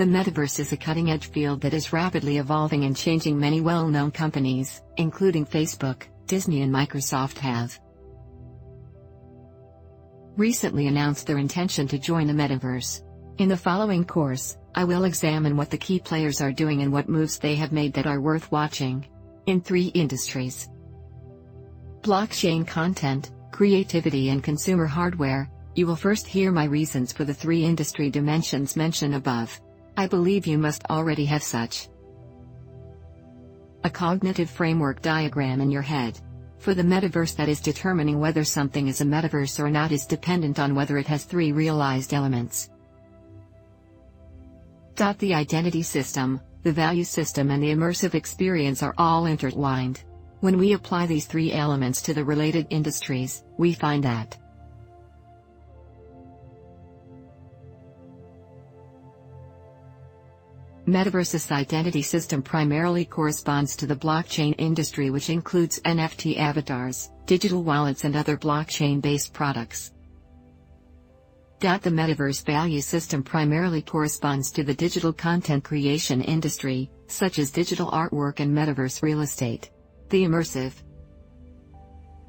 The metaverse is a cutting-edge field that is rapidly evolving and changing. Many well-known companies, including Facebook, Disney and Microsoft have recently announced their intention to join the metaverse. In the following course, I will examine what the key players are doing and what moves they have made that are worth watching. In 3 industries: blockchain, content, creativity and consumer hardware. You will first hear my reasons for the 3 industry dimensions mentioned above. I believe you must already have such a cognitive framework diagram in your head. For the metaverse, that is, determining whether something is a metaverse or not is dependent on whether it has 3 realized elements. The identity system, the value system and the immersive experience are all intertwined. When we apply these 3 elements to the related industries, we find that Metaverse's identity system primarily corresponds to the blockchain industry, which includes NFT avatars, digital wallets and other blockchain-based products. The Metaverse value system primarily corresponds to the digital content creation industry, such as digital artwork and metaverse real estate. The immersive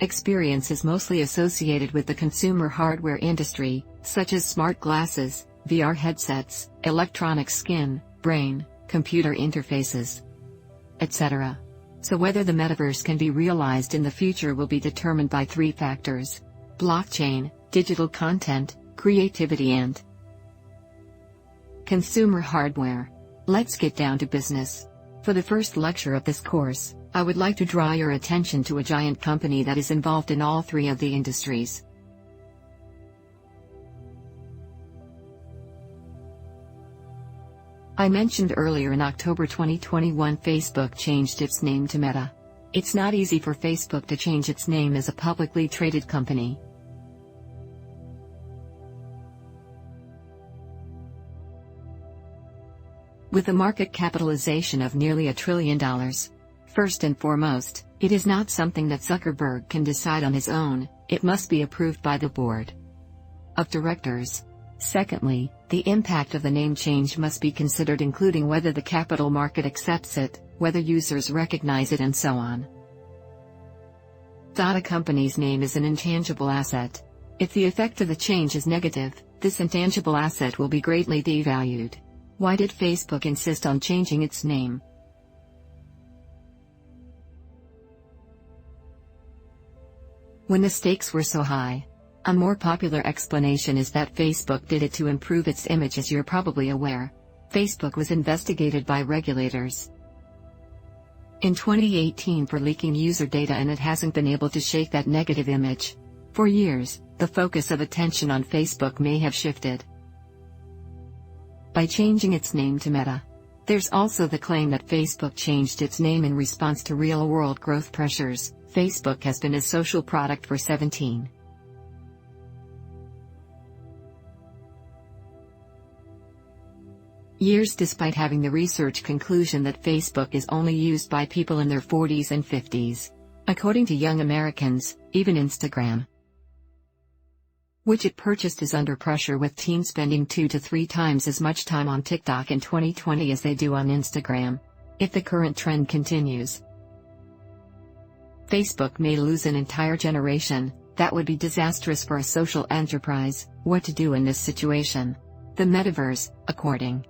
experience is mostly associated with the consumer hardware industry, such as smart glasses, VR headsets, electronic skin, brain, computer interfaces, etc. So whether the metaverse can be realized in the future will be determined by 3 factors: blockchain, digital content, creativity and consumer hardware. Let's get down to business. For the first lecture of this course, I would like to draw your attention to a giant company that is involved in all 3 of the industries. I mentioned earlier in October 2021 Facebook changed its name to Meta. It's not easy for Facebook to change its name as a publicly traded company. With a market capitalization of nearly $1 trillion. First and foremost, it is not something that Zuckerberg can decide on his own, it must be approved by the board of directors. Secondly, the impact of the name change must be considered, including whether the capital market accepts it, whether users recognize it and so on. A company's name is an intangible asset. If the effect of the change is negative, this intangible asset will be greatly devalued. Why did Facebook insist on changing its name? When the stakes were so high. A more popular explanation is that Facebook did it to improve its image. As you're probably aware, Facebook was investigated by regulators in 2018 for leaking user data, and it hasn't been able to shake that negative image. For years, the focus of attention on Facebook may have shifted by changing its name to Meta. There's also the claim that Facebook changed its name in response to real-world growth pressures. Facebook has been a social product for 17 years, despite having the research conclusion that Facebook is only used by people in their 40s and 50s. According to young Americans, even Instagram, which it purchased, is under pressure, with teens spending 2 to 3 times as much time on TikTok in 2020 as they do on Instagram. If the current trend continues, Facebook may lose an entire generation. That would be disastrous for a social enterprise. What to do in this situation? The metaverse, according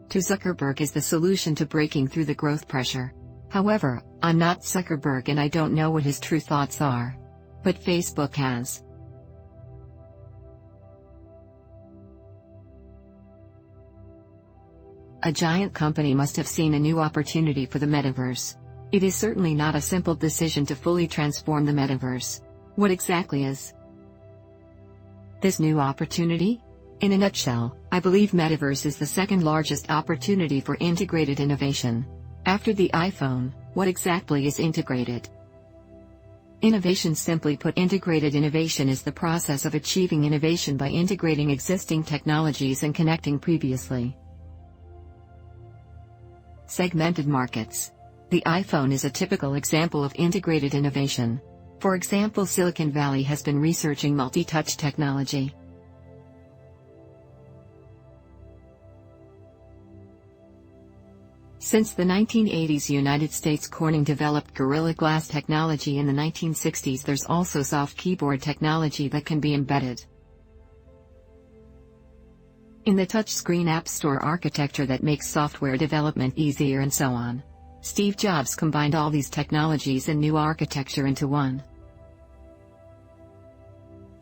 to Zuckerberg, is the solution to breaking through the growth pressure. However, I'm not Zuckerberg and I don't know what his true thoughts are. But Facebook has. A giant company must have seen a new opportunity for the metaverse. It is certainly not a simple decision to fully transform the metaverse. What exactly is this new opportunity? In a nutshell, I believe metaverse is the second largest opportunity for integrated innovation. After the iPhone, what exactly is integrated innovation? Simply put, integrated innovation is the process of achieving innovation by integrating existing technologies and connecting previously segmented markets. The iPhone is a typical example of integrated innovation. For example, Silicon Valley has been researching multi-touch technology Since the 1980s, United States Corning developed Gorilla Glass technology. In the 1960s, there's also soft keyboard technology that can be embedded in the touchscreen App Store architecture that makes software development easier, and so on. Steve Jobs combined all these technologies and new architecture into one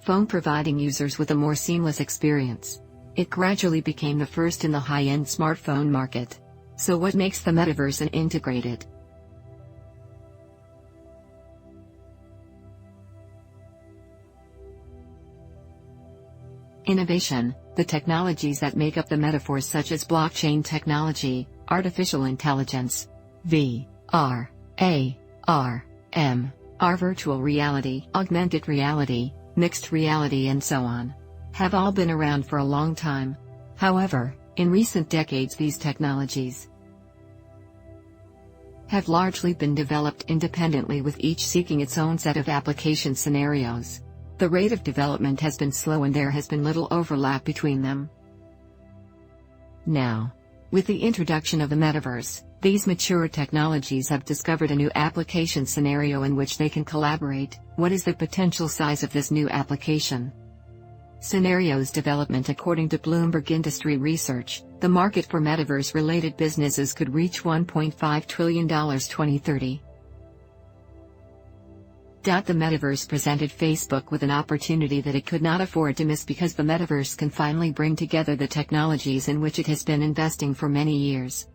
phone, providing users with a more seamless experience. It gradually became the first in the high-end smartphone market. So what makes the metaverse an integrated innovation? The technologies that make up the metaverse, such as blockchain technology, artificial intelligence, VR, AR, MR, virtual reality, augmented reality, mixed reality, and so on, have all been around for a long time. However, in recent decades, these technologies have largely been developed independently, with each seeking its own set of application scenarios. The rate of development has been slow and there has been little overlap between them. Now, with the introduction of the metaverse, these mature technologies have discovered a new application scenario in which they can collaborate. What is the potential size of this new application scenario's development? According to Bloomberg Industry Research, the market for metaverse-related businesses could reach $1.5 trillion 2030. The metaverse presented Facebook with an opportunity that it could not afford to miss, because the metaverse can finally bring together the technologies in which it has been investing for many years,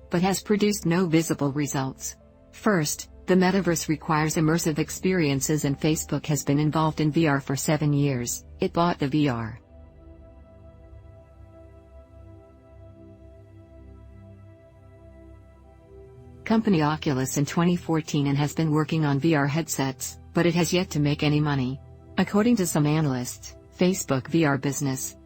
but has produced no visible results. First, the metaverse requires immersive experiences, and Facebook has been involved in VR for 7 years. It bought the VR company Oculus in 2014 and has been working on VR headsets, but it has yet to make any money. According to some analysts, Facebook VR business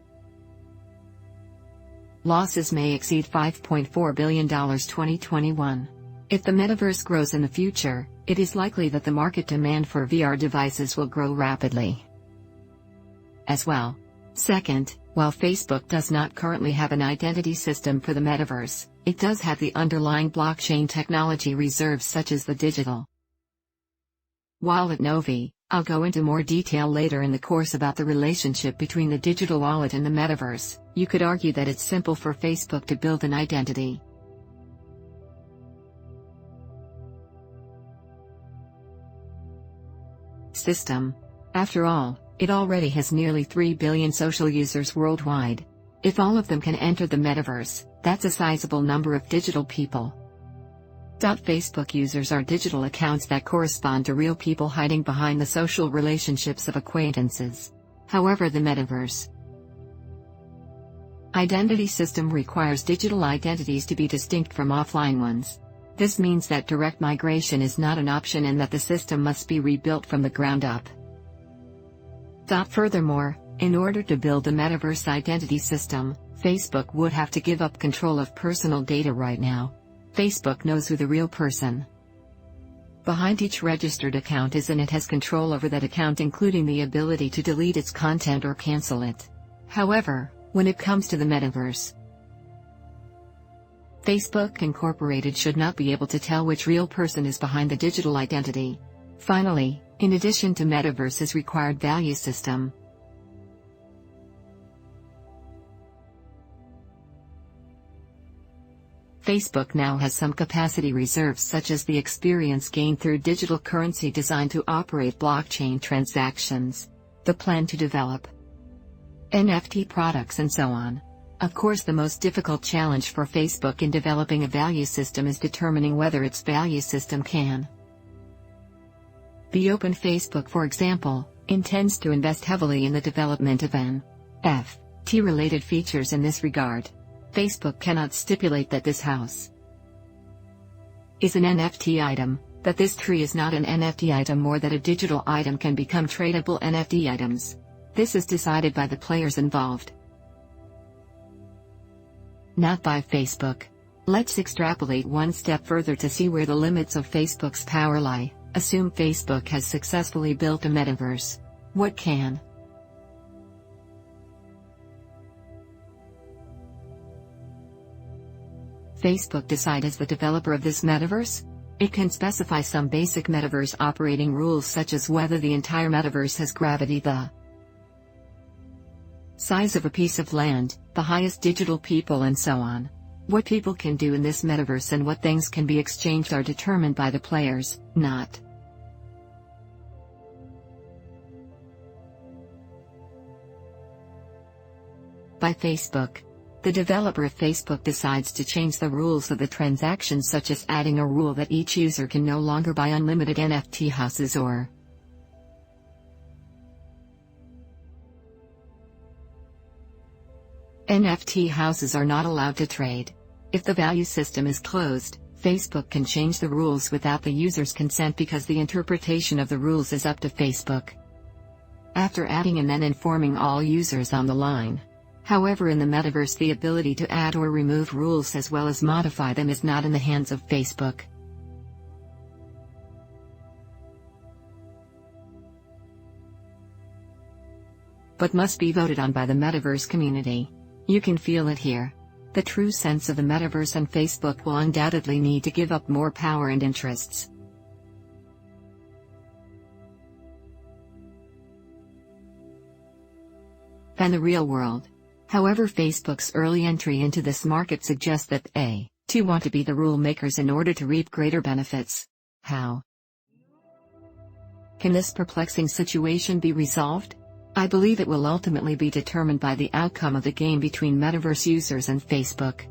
losses may exceed $5.4 billion 2021. If the metaverse grows in the future, it is likely that the market demand for VR devices will grow rapidly as well. Second, while Facebook does not currently have an identity system for the metaverse, it does have the underlying blockchain technology reserves, such as the digital wallet Novi. I'll go into more detail later in the course about the relationship between the digital wallet and the metaverse. You could argue that it's simple for Facebook to build an identity system. After all, it already has nearly 3 billion social users worldwide. If all of them can enter the metaverse, that's a sizable number of digital people. Facebook users are digital accounts that correspond to real people hiding behind the social relationships of acquaintances. However, the metaverse identity system requires digital identities to be distinct from offline ones. This means that direct migration is not an option and that the system must be rebuilt from the ground up. Furthermore, in order to build a metaverse identity system, Facebook would have to give up control of personal data right now. Facebook knows who the real person behind each registered account is, and it has control over that account, including the ability to delete its content or cancel it. However, when it comes to the metaverse, Facebook Incorporated should not be able to tell which real person is behind the digital identity. Finally, in addition to metaverse's required value system, Facebook now has some capacity reserves, such as the experience gained through digital currency designed to operate blockchain transactions, the plan to develop NFT products, and so on. Of course, the most difficult challenge for Facebook in developing a value system is determining whether its value system can be open. Facebook, for example, intends to invest heavily in the development of NFT-related features in this regard. Facebook cannot stipulate that this house is an NFT item, that this tree is not an NFT item, or that a digital item can become tradable NFT items. This is decided by the players involved, not by Facebook. Let's extrapolate one step further to see where the limits of Facebook's power lie. Assume Facebook has successfully built a metaverse. What can Facebook decide as the developer of this metaverse? It can specify some basic metaverse operating rules such as whether the entire metaverse has gravity, the size of a piece of land, the highest digital people, and so on. What people can do in this metaverse and what things can be exchanged are determined by the players, not by Facebook. The developer of Facebook decides to change the rules of the transaction, such as adding a rule that each user can no longer buy unlimited NFT houses or NFT houses are not allowed to trade. If the value system is closed, Facebook can change the rules without the user's consent because the interpretation of the rules is up to Facebook. After adding and then informing all users on the line. However, in the metaverse, the ability to add or remove rules as well as modify them is not in the hands of Facebook. But must be voted on by the metaverse community. You can feel it here. The true sense of the metaverse, and Facebook will undoubtedly need to give up more power and interests than the real world. However, Facebook's early entry into this market suggests that they, too, want to be the rule makers in order to reap greater benefits. How can this perplexing situation be resolved? I believe it will ultimately be determined by the outcome of the game between Metaverse users and Facebook.